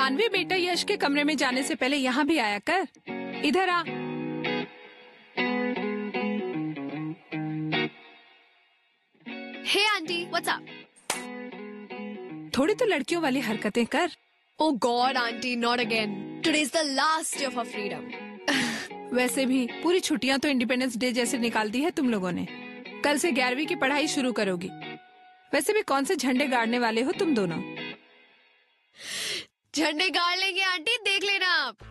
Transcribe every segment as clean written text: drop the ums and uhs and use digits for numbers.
सानवी बेटा, यश के कमरे में जाने से पहले यहाँ भी आया कर। इधर आ। हे आंटी, व्हाट्स अप? थोड़ी तो लड़कियों वाली हरकतें कर। Oh God, auntie, not again. Today is the last day of our freedom. वैसे भी पूरी छुट्टियां तो इंडिपेंडेंस डे जैसे निकाल दी है तुम लोगों ने। कल से 11वीं की पढ़ाई शुरू करोगी। वैसे भी कौन से झंडे गाड़ने वाले हो तुम दोनों? झंडे गाड़ लेंगे आंटी, देख लेना आप।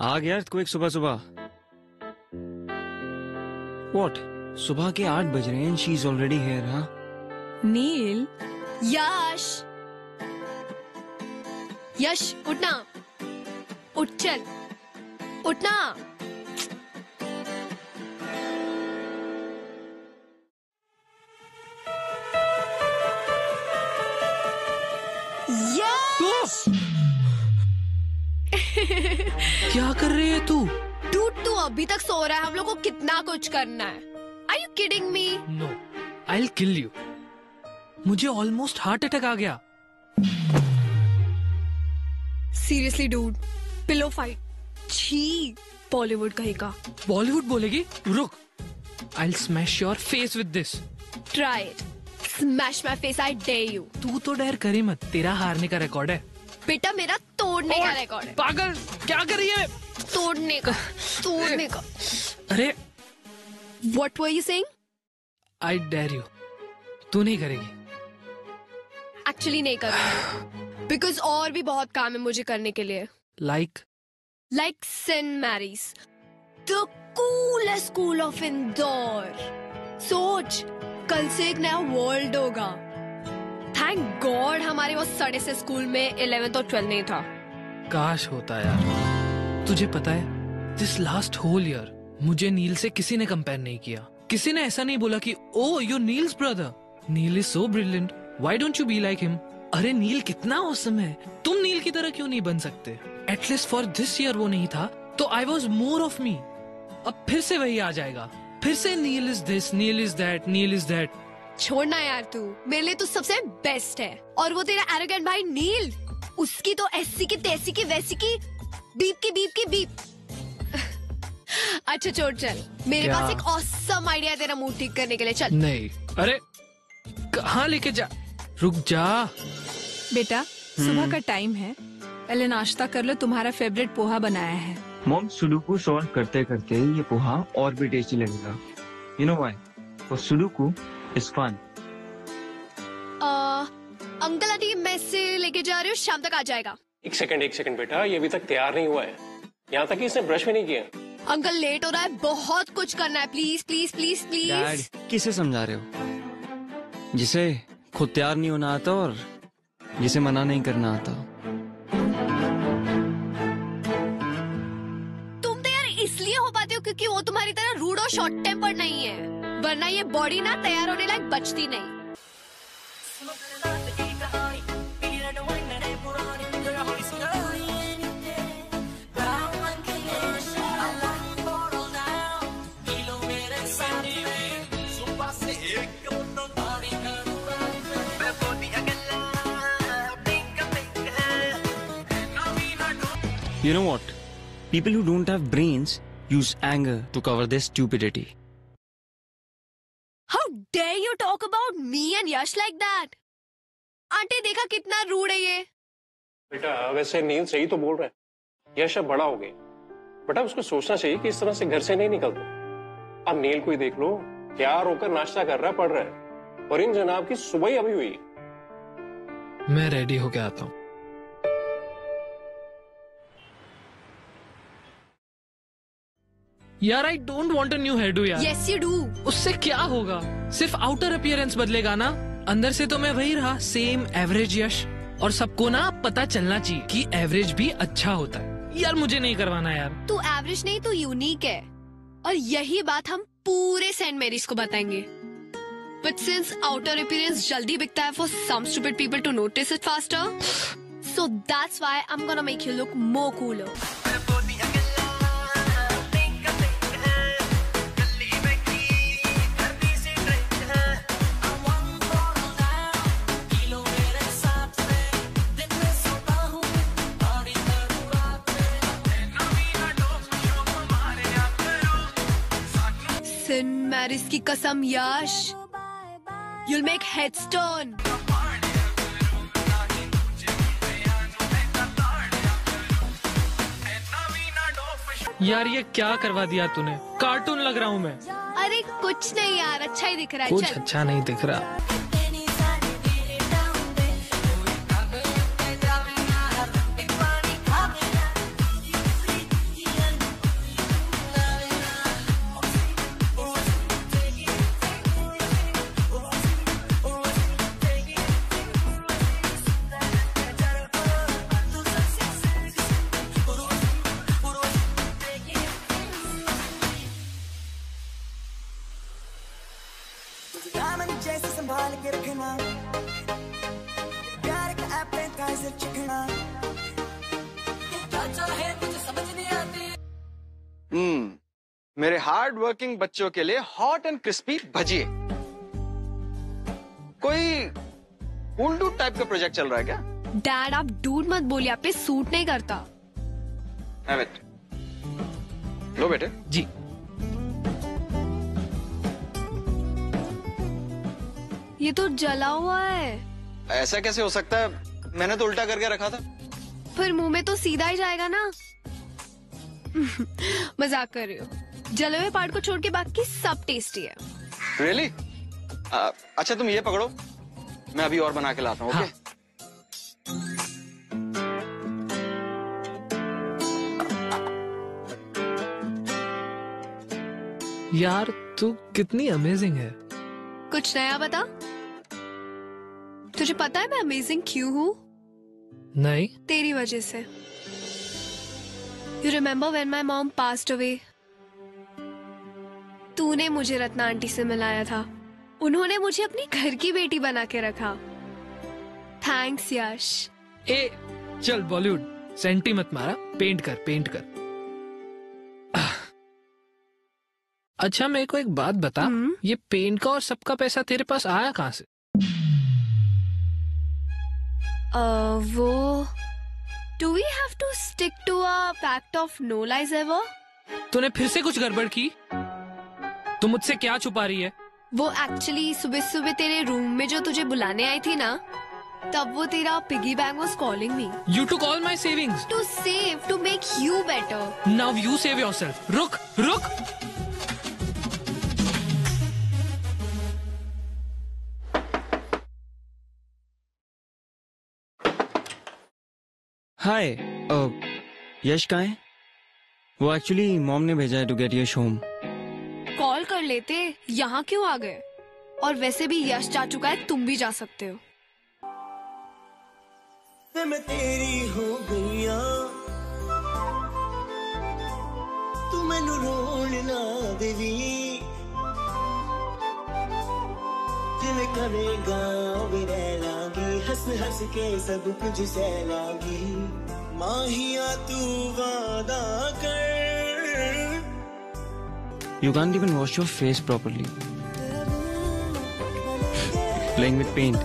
आ गया तू एक सुबह सुबह। What? सुबह के 8 बज रहे हैं। She is already here, हाँ? नील। यश, यश उठना, उठ चल, उठना। यश! क्या कर रही है तू? डूड, तू अभी तक सो रहा है। हम लोग को कितना कुछ करना है। Are you kidding me? No, I'll kill you. मुझे ऑलमोस्ट हार्ट अटैक आ गया। Seriously, dude. Pillow fight. छी, बॉलीवुड कहेगा। बॉलीवुड बोलेगी? रुक। I'll smash your face with this. Try it. Smash my face, I dare you. तू तो डर करी मत, तेरा हारने का रिकॉर्ड है। बेटा, मेरा तोड़ने का रिकॉर्ड है। पागल, क्या कर रही है? तोड़ने का, तोड़ने का। अरे, What were you saying? I dare you. तू नहीं करेगी। Actually नहीं करूँगी। Because और भी बहुत काम है मुझे करने के लिए। Like St. Mary's, the coolest school of Indore. सोच, कल से एक नया वर्ल्ड होगा। थैंक गॉड हमारे वो सड़े से स्कूल में 11th और 12th नहीं था। काश होता यार। तुझे पता है, दिस लास्ट होल ईयर मुझे नील से किसी ने कंपेयर नहीं किया। किसी ने ऐसा नहीं बोला कि oh you Neil's brother, Neil is so brilliant, why don't you be like him. अरे नील कितना ऑसम है, तुम नील की तरह क्यों नहीं बन सकते? एटलीस्ट फॉर दिस ईयर वो नहीं था तो I was more of me. अब फिर से वही आ जाएगा, फिर से Neil is this, Neil is that, Neil is that. छोड़ना यार, तू मेरे लिए तो सबसे बेस्ट है। और वो तेरा एरोगेंट भाई नील, उसकी तो ऐसी की तैसी की वैसी की बीप की बीप। अच्छा छोड़, चल मेरे क्या? पास एक ऑसम आइडिया है तेरा मूड ठीक करने के लिए। चल। नहीं, अरे कहाँ लेके जा, रुक जा। बेटा, सुबह का टाइम है, पहले नाश्ता कर लो। तुम्हारा फेवरेट पोहा बनाया है। मॉम, सुडोकू सॉल्व करते करते ये पोहा और भी टेस्टी लगेगा। You know why? For sudoku is fun. Uncle aunty mess से लेके जा रहे हो, शाम तक आ जाएगा। एक सेकंड बेटा, ये अभी तक तैयार नहीं हुआ है। यहाँ तक कि इसने ब्रश भी नहीं किया। अंकल लेट हो रहा है, बहुत कुछ करना है। Please please please please. Dad, किसे समझा रहे हो? जिसे खुद तैयार नहीं होना आता और जिसे मना नहीं करना आता। तुम तैयार इसलिए हो पाते हो क्योंकि वो तुम्हारी तरह रूड और शॉर्ट टेम्पर नहीं है, वरना ये बॉडी ना तैयार होने लायक बचती नहीं। You know what? People who don't have brains use anger to cover their stupidity. How dare you talk about me and Yash like that? Aunty देखा कितना रूड है ये। बेटा वैसे नील सही तो बोल रहा है। यश अब बड़ा हो गया, बेटा उसको सोचना चाहिए कि इस तरह से घर से नहीं निकलते। अब नील को ही देख लो, तैयार होकर नाश्ता कर रहा है, पढ़ रहा है, और इन जनाब की सुबह ही अभी हुई। मैं रेडी होके आता हूँ। यार I don't want a new hairdo यार। Yes you do. उससे क्या होगा? सिर्फ आउटर अपीयरेंस बदलेगा ना, अंदर से तो मैं वही रहा, सेम एवरेज यश। और सबको ना पता चलना चाहिए कि एवरेज भी अच्छा होता है। यार मुझे नहीं करवाना यार। तू एवरेज नहीं, तू यूनिक है, और यही बात हम पूरे सेंट मेरीज को बताएंगे। But since outer appearance जल्दी बिकता है for some stupid people to notice it faster, so that's why I'm gonna make you look more cooler. Saint Mary's की कसम यश, you'll make headstone. यार ये क्या करवा दिया तूने, कार्टून लग रहा हूँ मैं। अरे कुछ नहीं यार, अच्छा ही दिख रहा है। कुछ चल। अच्छा नहीं दिख रहा। जैसे संभाल के रखना, प्यार का एपेटाइजर चिकना, चाहे तुझे समझ नहीं आती। मेरे हार्ड वर्किंग बच्चों के लिए हॉट एंड क्रिस्पी भजिए। कोई कूल डूड टाइप का प्रोजेक्ट चल रहा है क्या? डैड आप डूड मत बोलिए, आप पे सूट नहीं करता। लो बेटे। जी। ये तो जला हुआ है। ऐसा कैसे हो सकता है? मैंने तो उल्टा करके रखा था। फिर मुंह में तो सीधा ही जाएगा ना। मजाक कर रही हो। जले हुए पार्ट को छोड़ के बाकी सब टेस्टी है। रियली? अच्छा तुम ये पकड़ो, मैं अभी और बना के लाता हूँ। हाँ। ओके? यार तू कितनी अमेजिंग है। कुछ नया बता। तुझे पता है मैं अमेजिंग क्यों हूँ? नहीं। तेरी वजह से। You remember when my mom passed away? तूने मुझे रत्ना आंटी से मिलाया था। उन्होंने मुझे अपनी घर की बेटी बना के रखा। थैंक्स यश। ए चल बॉलीवुड सेंटी मत मारा, पेंट कर पेंट कर। अच्छा मेरे को एक बात बता, ये पेंट का और सबका पैसा तेरे पास आया कहाँ से? वो Do we have to stick to a pact of no lies ever? तूने फिर से कुछ गड़बड़ की? तू मुझसे क्या छुपा रही है? वो एक्चुअली सुबह सुबह तेरे रूम में जो तुझे बुलाने आई थी ना, तब वो तेरा piggy bank was calling me. You took all my savings. To save, to make you better. Now you save yourself. रुक रुक। हाय, यश कहाँ है? वो एक्चुअली मॉम ने भेजा है to get Yash home. Call कर लेते, यहाँ क्यों आ गए? और वैसे भी यश जा चुका है, तुम भी जा सकते हो। मैं तेरी हो गईया, तू मैनू रोण ना देवी, जिवें करेगा वे रह लांगी, हंस हंस के सब कुछ सह लांगी, माहिया तू वादा कर। You can't even wash your face properly. Playing with paint.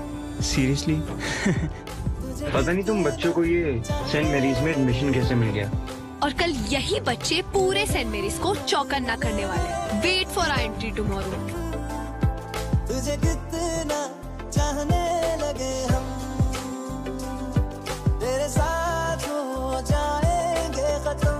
Seriously? पता नहीं तुम बच्चों को ये सेंट मैरीज में एडमिशन कैसे मिल गया? और कल यही बच्चे पूरे सेंट मेरीज को चौकन्ना करने वाले। Wait for our entry tomorrow. तुझे कितना चाहने लगे हम, तेरे साथ हो जाएंगे खत्म।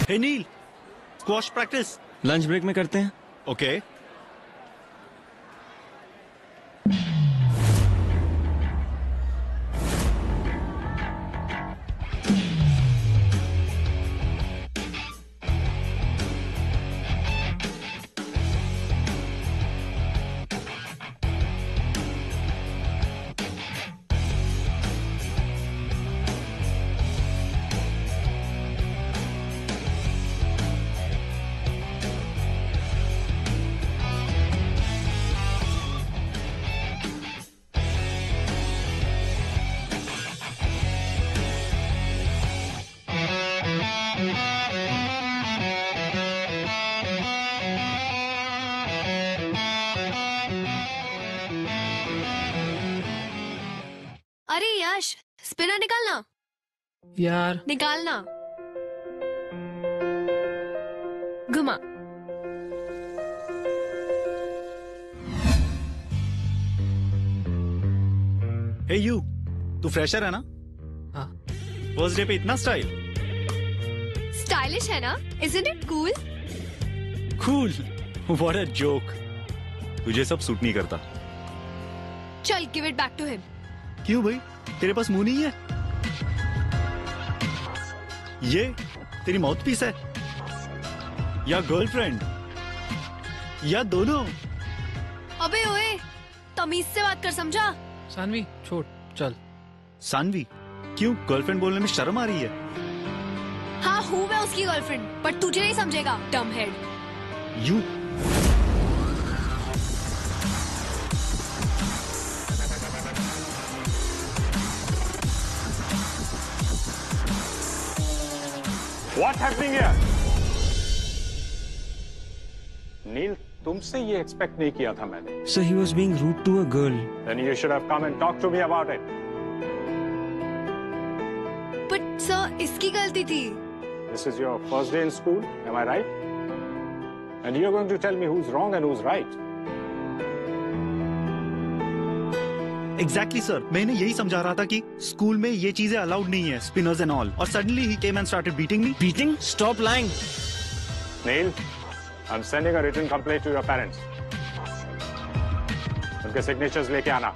हे नील, स्क्वॉश प्रैक्टिस लंच ब्रेक में करते हैं। ओके। अरे यश, स्पिनर निकालना। यार निकालना। घुमा। हे यू, तू फ्रेशर है ना? हाँ। फर्स्ट डे पे इतना स्टाइल। स्टाइलिश है ना? Isn't it cool? Cool. What a joke. तुझे सब सूट नहीं करता। चल, give it back to him. क्यों भाई, तेरे पास मुंह नहीं है? ये तेरी माउथ पीस है या गर्लफ्रेंड या दोनों? अबे ओए, तमीज से बात कर, समझा? सानवी छोड़, चल। सानवी, क्यों गर्लफ्रेंड बोलने में शर्म आ रही है? हाँ, हूँ मैं उसकी गर्लफ्रेंड, पर तुझे नहीं समझेगा, डम head. You What's happening here? नील, तुमसे ये एक्सपेक्ट नहीं किया था मैंने। So he was being rude to a girl. Then you should have come and talked to me about it. But sir, इसकी गलती थी। This is your first day in school, am I right? And you're going to tell me who's wrong and who's right. Exactly sir, मैंने यही समझा रहा था कि school में ये चीजें अलाउड नहीं है, स्पिनर्स एंड ऑल, और suddenly he came and started beating me. Beating? Stop lying. Neil, I'm sending a written complaint to your parents. उनके signatures लेके आना।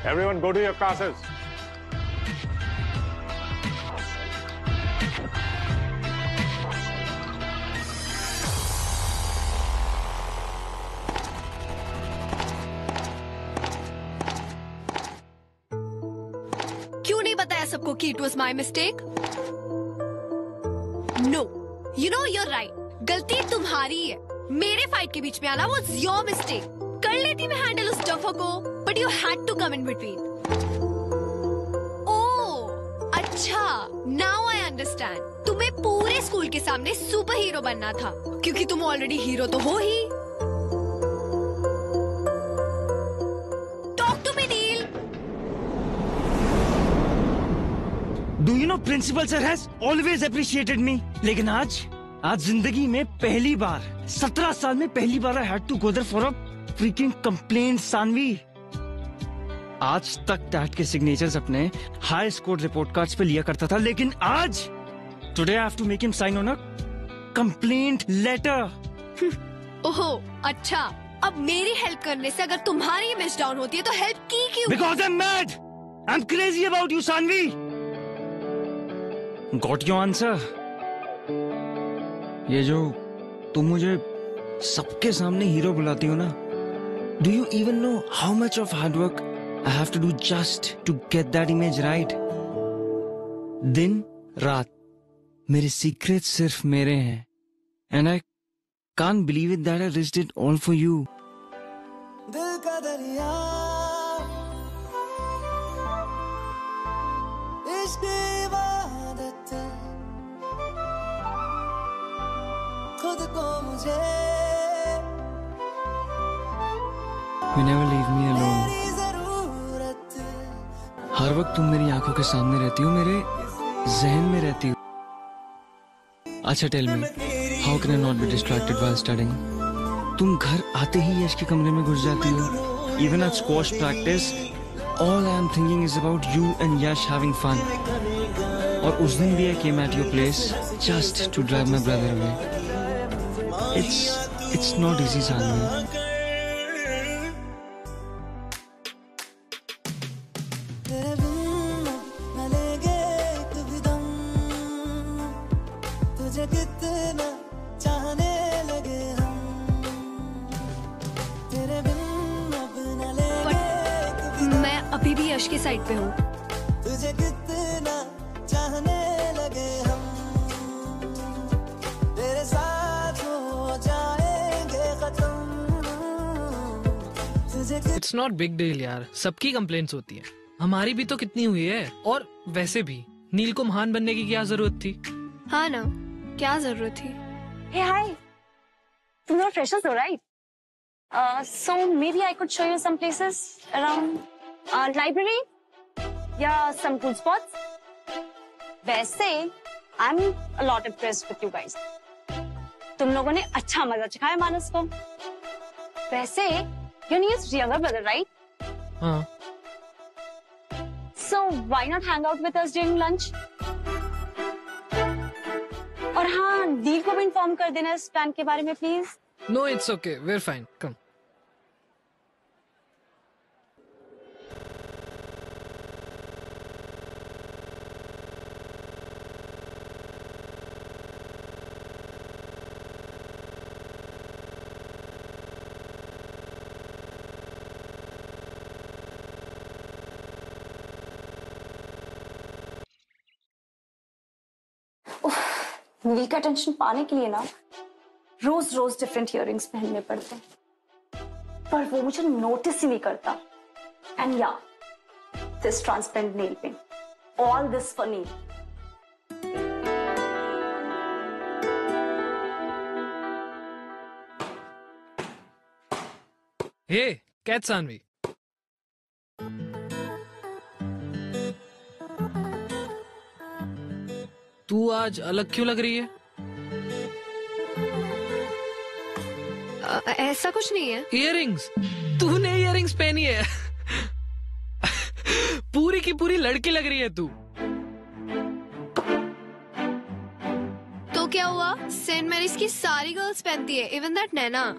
Everyone go to your classes. क्यों नहीं बताया सबको कि it was my mistake? No, you know you're right. गलती तुम्हारी है। मेरे फाइट के बीच में आना was your mistake. कर लेती मैं हैंडल उस डफर को, but you had to come in between. ओह, अच्छा, now I understand. तुम्हें पूरे स्कूल के सामने सुपर हीरो बनना था, क्योंकि तुम ऑलरेडी हीरो तो हो ही। Talk to me, Neil. Do you know principal sir has always appreciated me? लेकिन आज जिंदगी में पहली बार 17 साल में पहली बार I had to go there for a freaking complaint, Saanvi. आज तक डैड के सिग्नेचर्स अपने हाई स्कोर रिपोर्ट कार्ड्स पे लिया करता था, लेकिन आज today I have to make him sign on a complaint letter. ओहो, अच्छा, अब मेरी हेल्प करने से अगर तुम्हारी इमेज डाउन होती है तो हेल्प की क्यों? Because I'm mad. I'm crazy about you, Saanvi. Got your answer? ये जो तुम मुझे सबके सामने हीरो बुलाती हो ना, Do you even know how much of hard work I have to do just to get that image right? दिन रात मेरे सीक्रेट सिर्फ मेरे हैं, and I can't believe it that I risked it all for you. दिल का दरिया इश्क इबादत खुद को मुझे You never leave me alone. तेरी जरूरत हर वक्त तुम मेरी आंखों के सामने रहती हो, मेरे जहन में रहती हो। अच्छा tell me, how can I not be distracted while studying? तुम घर आते ही यश के कमरे में घुस जाती हो। Even at squash practice, all I am thinking is about you and Yash having fun. और उस दिन भी I came at your place just to drive my brother away. It's not easy, Sanvi. मैं अभी भी यश के साइड पे हूँ। तुझे कितना चाहने लगे हम, तेरे साथ हो जाएंगे खत्म। इट्स नॉट बिग डील यार, सबकी कंप्लेंट्स होती है, हमारी भी तो कितनी हुई है। और वैसे भी नील को महान बनने की क्या जरूरत थी? हाँ ना, क्या जरूरत थी? Hey, hi. You're not freshers though, right? So maybe I could show you some places around library, yeah, some cool spots. वैसे I'm a lot impressed with you guys. तुम लोगों ने अच्छा मजा चखाया मानस को। वैसे you're Neil's younger brother, right? हाँ। So why not hang out with us during lunch? और हाँ, नील को भी इन्फॉर्म कर देना इस प्लान के बारे में please. No it's okay, we're fine. Come. Neel का टेंशन पाने के लिए ना रोज रोज डिफरेंट इयररिंग्स पहनने पड़ते हैं, पर वो मुझे नोटिस ही नहीं करता। एंड या this transparent nail paint, all this for Neel. Hey catch Saanvi, तू आज अलग क्यों लग रही है? ऐसा कुछ नहीं है। इयररिंग्स, तूने इयररिंग्स पहनी है। पूरी की पूरी लड़की लग रही है तू। तो क्या हुआ, सेंट मैरीज की सारी गर्ल्स पहनती है, इवन दैट नैना।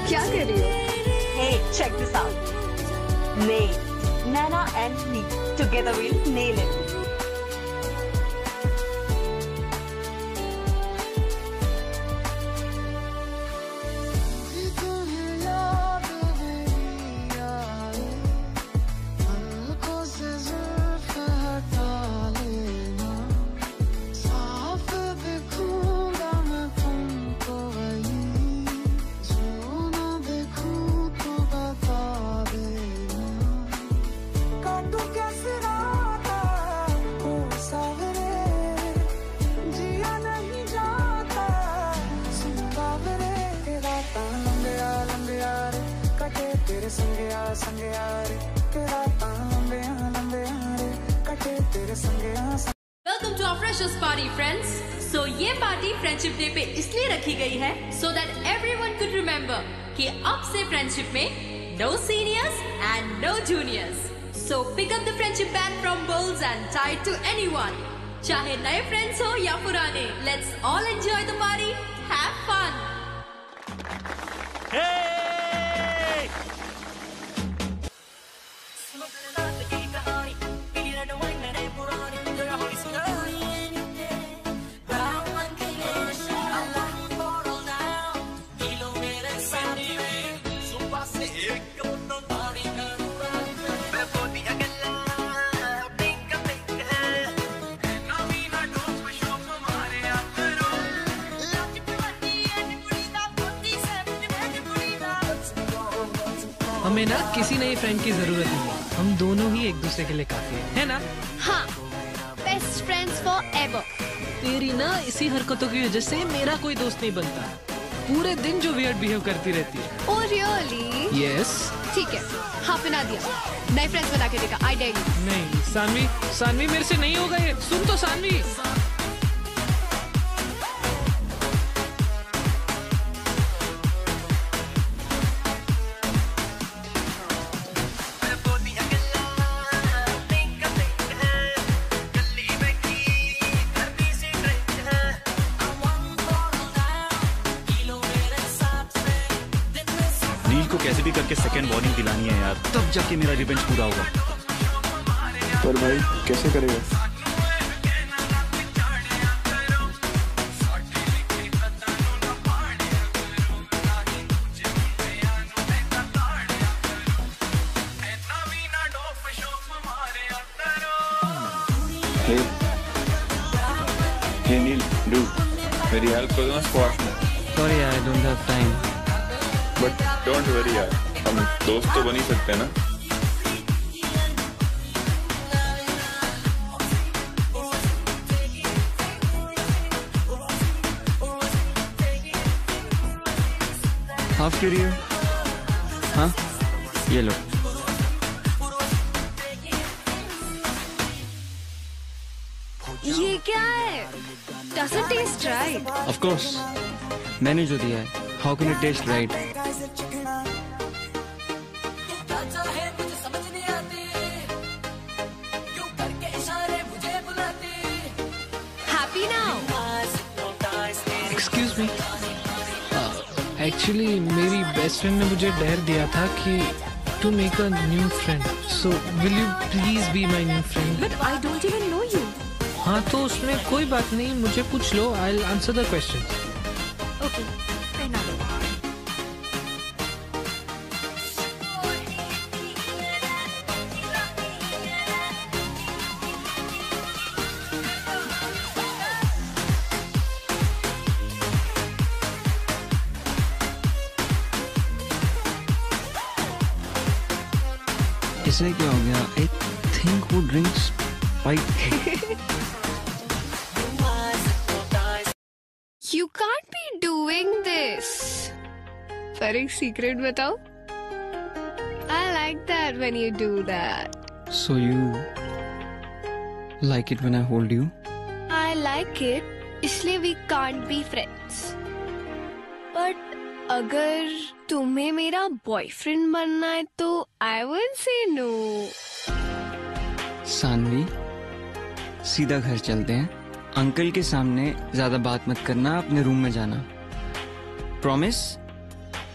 क्या कर रही हो? Hey, check this out. Nail. Nana and me together we'll nail it. Welcome to our freshers party, friends. So ये पार्टी फ्रेंडशिप डे पे इसलिए रखी गई है so that everyone could remember कि अब से फ्रेंडशिप में no seniors and no juniors. So pick up the friendship band from bowls and tie it to anyone. चाहे नए फ्रेंड्स हो या पुराने, let's all enjoy the party. Have fun. Hey! हमें ना किसी नए फ्रेंड की जरूरत नहीं है, हम दोनों ही एक दूसरे के लिए काफी है ना? हाँ, बेस्ट फ्रेंड्स फॉर एवर। तेरी ना इसी हरकतों की वजह से मेरा कोई दोस्त नहीं बनता, पूरे दिन जो वियर्ड बिहेव करती रहती है। Oh really? यस। ठीक है, हाफ बना दिया, नए फ्रेंड्स बना के देगा, आई डेयर यू। नहीं सानवी, सानवी मेरे से नहीं होगा ये, सुन तो सानवी। नील को कैसे भी करके सेकंड वार्निंग दिलानी है यार, तब जाके मेरा रिवेंज पूरा होगा। पर भाई कैसे करेगा? Hey Neil, dude, मेरी हेल्प कर दो ना स्क्वाश में। Sorry, I don't have time. But don't worry यार, हम दोस्त तो बन ही सकते हैं ना। हाफ के लिए? हाँ, ये लो। ये क्या है? Does it taste right? Of course, मैंने जो दिया है। How can it taste right? Happy now? Excuse me. Actually, मेरी बेस्ट फ्रेंड ने मुझे डेयर दिया था कि to make a new friend. So, will you please be my new friend? But I don't even know you. हाँ तो उसमें कोई बात नहीं, मुझे पूछ लो, I'll answer the question. Okay, पहना लो। इसे क्या हो गया? I think वो drinks spiked. You can't be doing this. पर एक सीक्रेट बताओ? I like that when you do that. So you like it when I hold you? I like it, इसलिए we can't be friends. But अगर तुम्हें मेरा boyfriend बनना है तो I won't say no. Saanvi, सीधा घर चलते हैं। अंकल के सामने ज्यादा बात मत करना, अपने रूम में जाना। प्रॉमिस?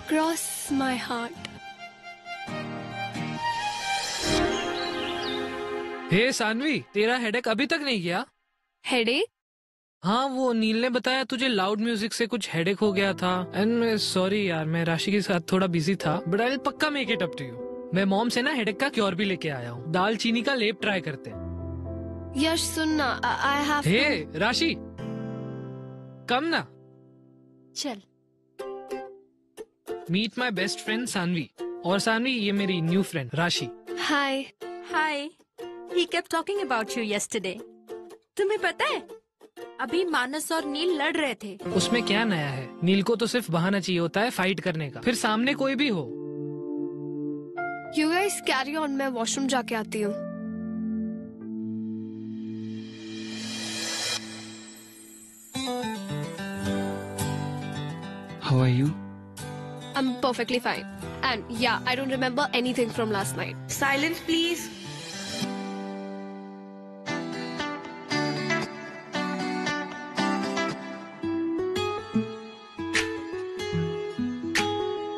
Cross my heart. हे सानवी, तेरा हेडेक अभी तक नहीं गया? हेडेक? हाँ, वो नील ने बताया तुझे लाउड म्यूजिक से कुछ हेडेक हो गया था। एंड सॉरी यार, मैं राशि के साथ थोड़ा बिजी था, बट आई विल पक्का make it up to you. मैं मॉम से ना हेडेक का क्योर भी लेके आया हूँ, दालचीनी का लेप ट्राई करते हैं। यश सुनना, I have हे राशि, कम ना। चल। Meet my best friend Saanvi, और सानवी ये मेरी न्यू फ्रेंड राशि। हाय। हाय। He kept talking about you yesterday. तुम्हें पता है, अभी मानस और नील लड़ रहे थे। उसमें क्या नया है? नील को तो सिर्फ बहाना चाहिए होता है फाइट करने का, फिर सामने कोई भी हो। You guys carry on, मैं वॉशरूम जाके आती हूँ। How are you? I'm perfectly fine. And yeah, I don't remember anything from last night. Silence, please.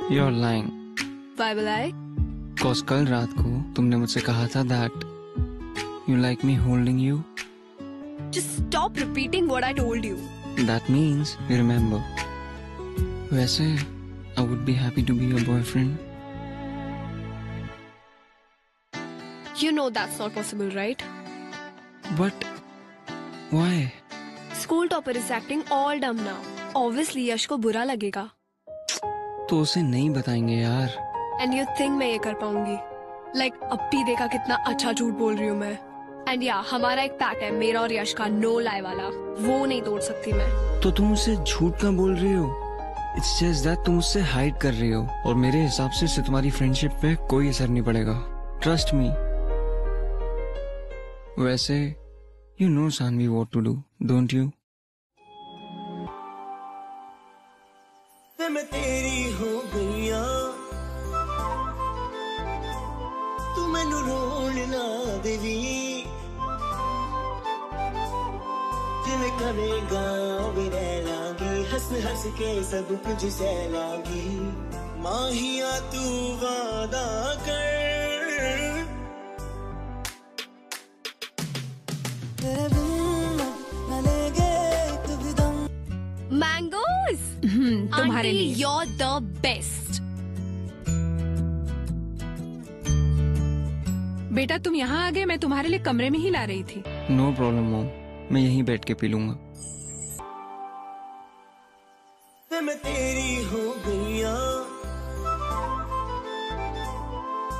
You're lying. Why will I? Cause कल रात को तुमने मुझसे कहा था that you like me holding you. Just stop repeating what I told you. That means you remember. वैसे I would be happy to be your boyfriend. You know that's not possible, right? But why? School topper is acting all dumb now. Obviously यश को बुरा लगेगा। तो उसे नहीं बताएंगे यार, and you think मैं ये कर पाऊंगी? लाइक अब भी देखा कितना अच्छा झूठ बोल रही हूँ मैं. एंड या हमारा एक पैक्ट है, मेरा और यश का, नो लाई वाला. वो नहीं तोड़ सकती मैं. तो तुम मुझसे झूठ क्यों बोल रही हो? इट्स जस्ट दैट तुम मुझसे हाइड कर रही हो, और मेरे हिसाब से इससे तुम्हारी फ्रेंडशिप पे कोई असर नहीं पड़ेगा. Trust me. वैसे you know Saanvi what to do, don't you? मैं तेरी हो गईया, तू मैनू रोण ना देवी. जिवें करेगा वे रह लांगी, हंस हंस के सब कुछ सह लांगी. माहिया तू वादा कर, तेरे बिन न लेंगे एक भी दम. मैंगोज तुम्हारे लिए. you're the best. बेटा तुम यहाँ आ गए, मैं तुम्हारे लिए कमरे में ही ला रही थी. नो प्रॉब्लम मॉम, मैं यहीं बैठ के पी लूंगा. मैं तेरी हो गईया,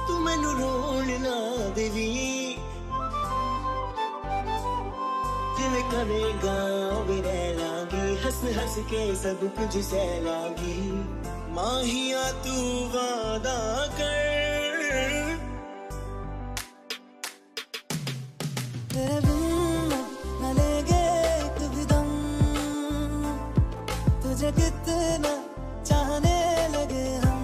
तू मैनू रोण ना देवी. जिवें करेगा वे रह लांगी, हंस हंस के सब कुछ सह लांगी. माहिया तू वादा कर, तेरे बिन न लेंगे एक भी दम. तुझे कितना चाहने लगे हम,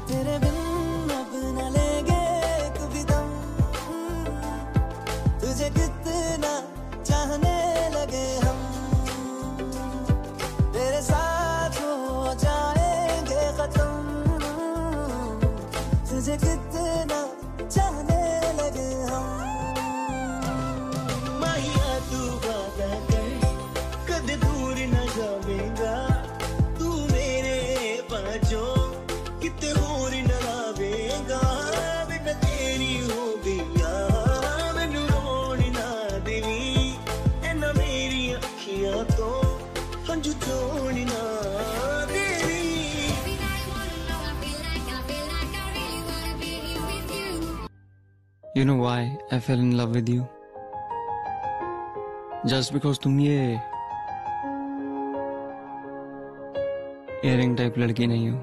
तेरे बिन अब न लेंगे एक भी दम. तुझे कितना चाहने लगे हम, तेरे साथ हो जाएंगे खत्म. तुझे कितना चाहने लगे हम. माहिया तू वादा कर, कद दूर न जावेगा. तू मेरे पाँचों किते होर न लावेगा. मैं तेरी हो गईया, मैनू रोण ना देवी. ऐना मेरी अखियां तो हंझू चोण ना देवी. You know why I fell in love with you? Just because तुम ये इयरिंग टाइप लड़की नहीं हो.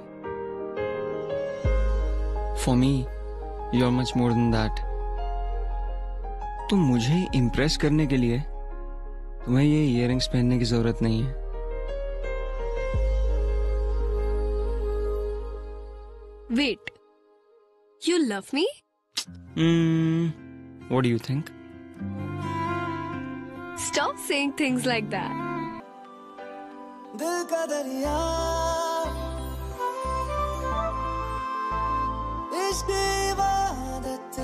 For me, you're much more than that. तो मुझे इम्प्रेस करने के लिए तुम्हें ये इयरिंग्स पहनने की जरूरत नहीं है. Wait, you love me? What do you think? Stop saying things like that. दिल का दरिया इश्क इबादत,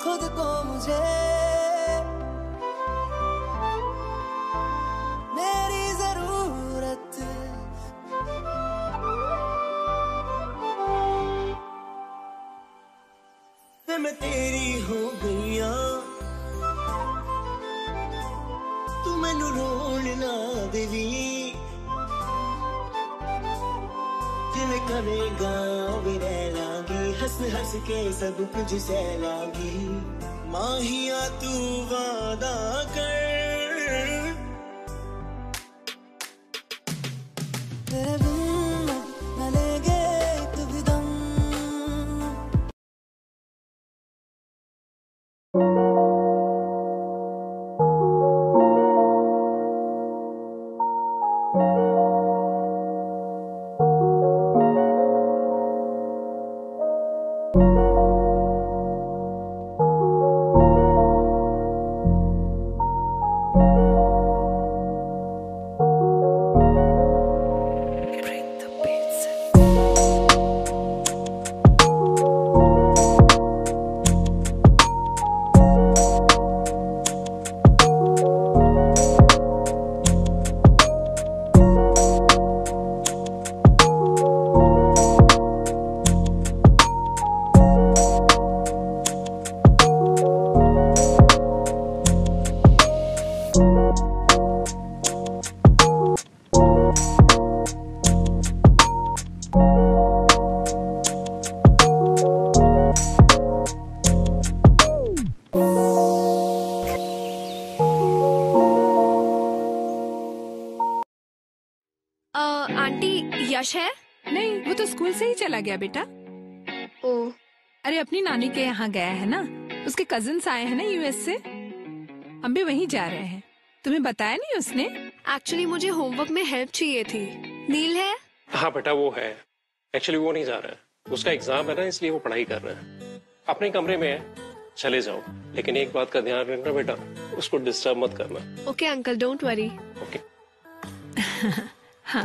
खुद को मुझे मेरी जरूरत. मैं तेरी हो गईया, तू मैनू रोण ना देवी. जिवें करेगा वे रह लांगी, हंस हंस के सब कुछ सह लांगी. माहिया तू वादा कर, तेरे बिन न लेंगे एक भी दम. चला गया बेटा? ओ, अरे अपनी नानी के यहाँ गया है ना, उसके कजिन्स आए हैं ना यूएस से, हम भी वहीं जा रहे हैं। तुम्हें बताया नहीं उसने? एक्चुअली मुझे होमवर्क में हेल्प चाहिए थी। नील है? हाँ बेटा वो है, एक्चुअली वो नहीं जा रहा है, उसका एग्जाम है ना, इसलिए वो पढ़ाई कर रहा है। अपने कमरे में है, चले जाओ, लेकिन एक बात का ध्यान रखना बेटा, उसको डिस्टर्ब मत करना। Okay uncle, don't worry. Okay. हाँ।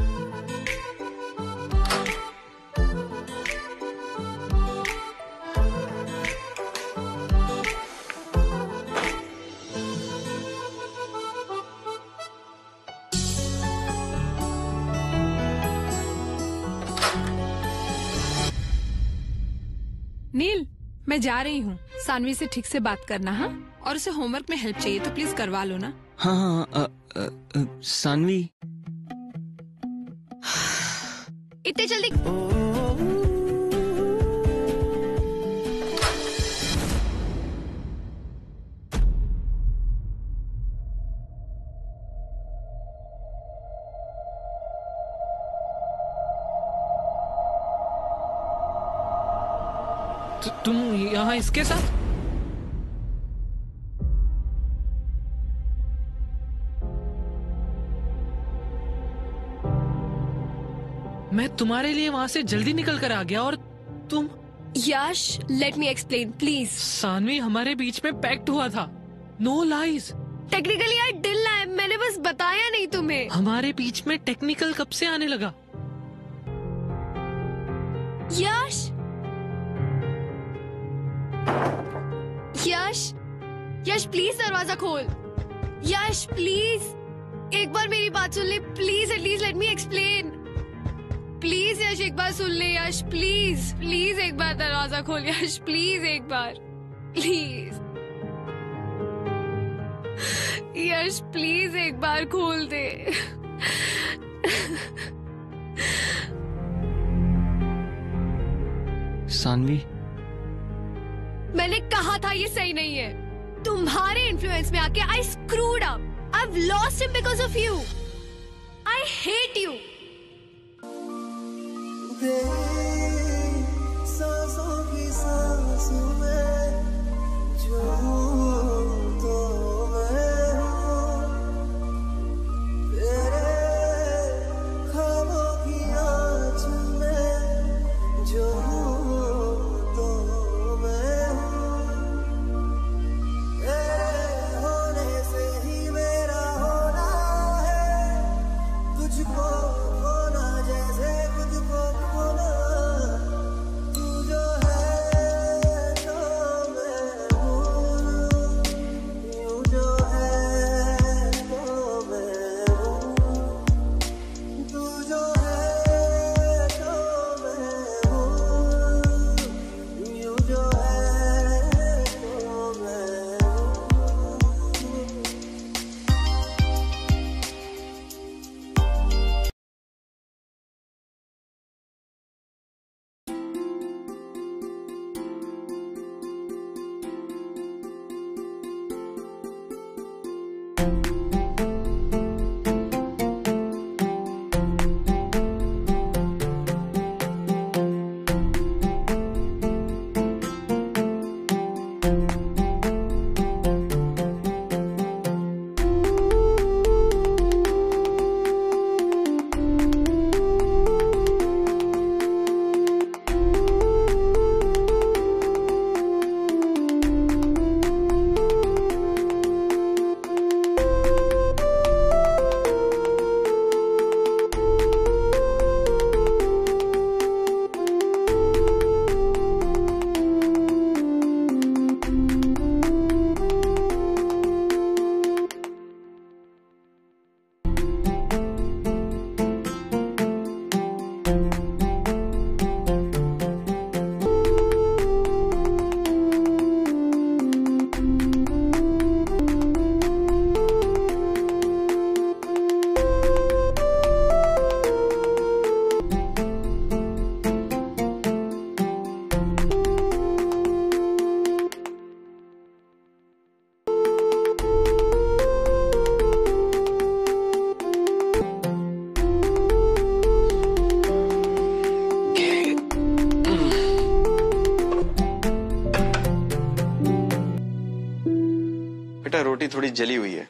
नील, मैं जा रही हूँ, सानवी से ठीक से बात करना। हाँ, और उसे होमवर्क में हेल्प चाहिए तो प्लीज करवा लो ना। हाँ, सानवी, इतने जल्दी? तुम यहाँ इसके साथ? मैं तुम्हारे लिए वहां से जल्दी निकल कर आ गया और तुम। Yash, let me explain please. Saanvi, हमारे बीच में पैक्ट हुआ था, no lies. Technically I did lie, मैंने बस बताया नहीं तुम्हें। हमारे बीच में टेक्निकल कब से आने लगा? यश, यश, यश प्लीज दरवाजा खोल। यश प्लीज एक बार मेरी बात सुन ले please, at least let me explain. Please Yash एक बार सुन ले। यश प्लीज, प्लीज एक बार दरवाजा खोल। यश प्लीज एक बार, प्लीज। यश प्लीज एक बार खोल दे। सानवी, मैंने कहा था ये सही नहीं है। तुम्हारे इन्फ्लुएंस में आके I screwed up. I have lost him because of you. I hate you. सांसों की सांस में जो तो मैं हूँ, तेरे ख्वाबों की आँच में जो तो मैं हूँ, तेरे होने से ही मेरा होना है, तुझको खोना जैसे खुद को खोना। तू जो है तो मैं हूँ, यूं जो है तो मैं हूँ, तू जो है तो मैं हूँ, यूं जो है तो मैं हूँ। बेटा रोटी थोड़ी जली हुई है।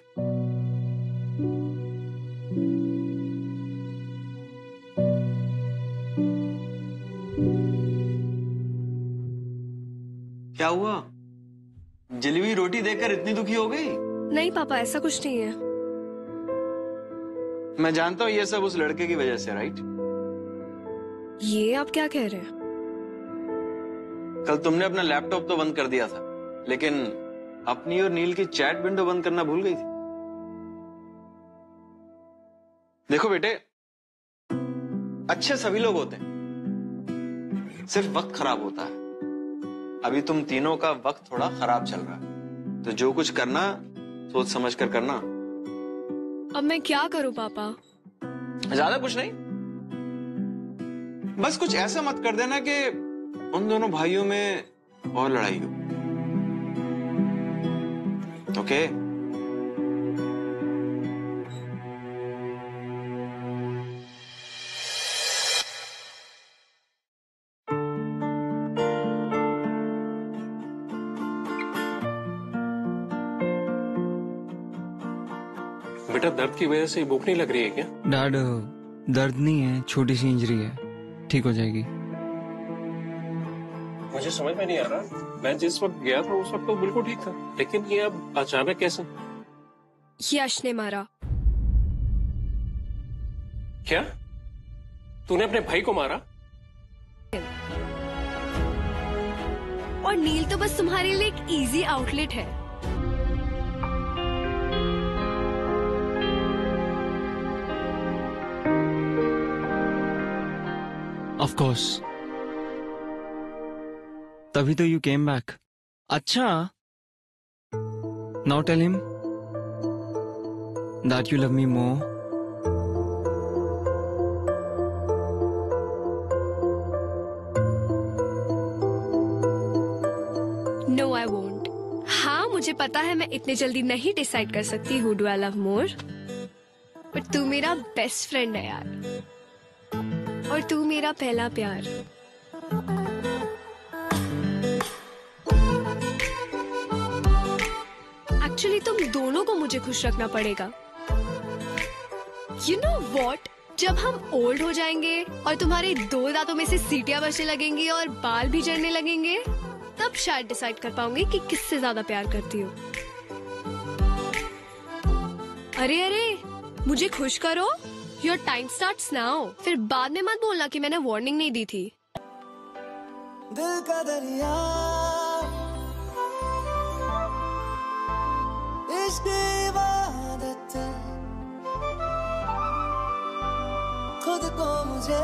क्या हुआ? जली हुई रोटी देखकर इतनी दुखी हो गई? नहीं पापा, ऐसा कुछ नहीं है। मैं जानता हूं ये सब उस लड़के की वजह से, राइट? ये आप क्या कह रहे हैं? कल तुमने अपना लैपटॉप तो बंद कर दिया था, लेकिन अपनी और नील की चैट विंडो बंद करना भूल गई थी। देखो बेटे, अच्छे सभी लोग होते हैं, सिर्फ वक्त खराब होता है। अभी तुम तीनों का वक्त थोड़ा खराब चल रहा है, तो जो कुछ करना सोच समझ कर करना। अब मैं क्या करूं पापा? ज्यादा कुछ नहीं, बस कुछ ऐसा मत कर देना कि उन दोनों भाइयों में और लड़ाई हो। ओके? बेटा दर्द की वजह से भूख नहीं लग रही है क्या? डैड, दर्द नहीं है, छोटी सी इंजरी है, ठीक हो जाएगी। मुझे समझ में नहीं आ रहा, मैं जिस वक्त गया था उस वक्त तो बिल्कुल ठीक था, लेकिन ये अब अचानक कैसे? यश ने मारा। क्या? तूने अपने भाई को मारा? और नील तो बस तुम्हारे लिए एक इजी आउटलेट है। ऑफ कोर्स, तभी तो यू केम बैक। अच्छा, now tell him that you love me more. No I won't. हाँ मुझे पता है मैं इतने जल्दी नहीं डिसाइड कर सकती who do I love more, पर तू मेरा बेस्ट फ्रेंड है यार, और तू मेरा पहला प्यार। एक्चुअली तुम दोनों को मुझे खुश रखना पड़ेगा। यू नो वॉट, जब हम ओल्ड हो जाएंगे और तुम्हारे 2 दांतों में से सीटियां बचने लगेंगी और बाल भी झड़ने लगेंगे, तब शायद डिसाइड कर पाऊंगी कि किससे ज्यादा प्यार करती हो। अरे अरे, मुझे खुश करो। Your time starts now. फिर बाद में मत बोलना कि मैंने वार्निंग नहीं दी थी। दिल का दरिया, इश्क इबादत, खुद को मुझे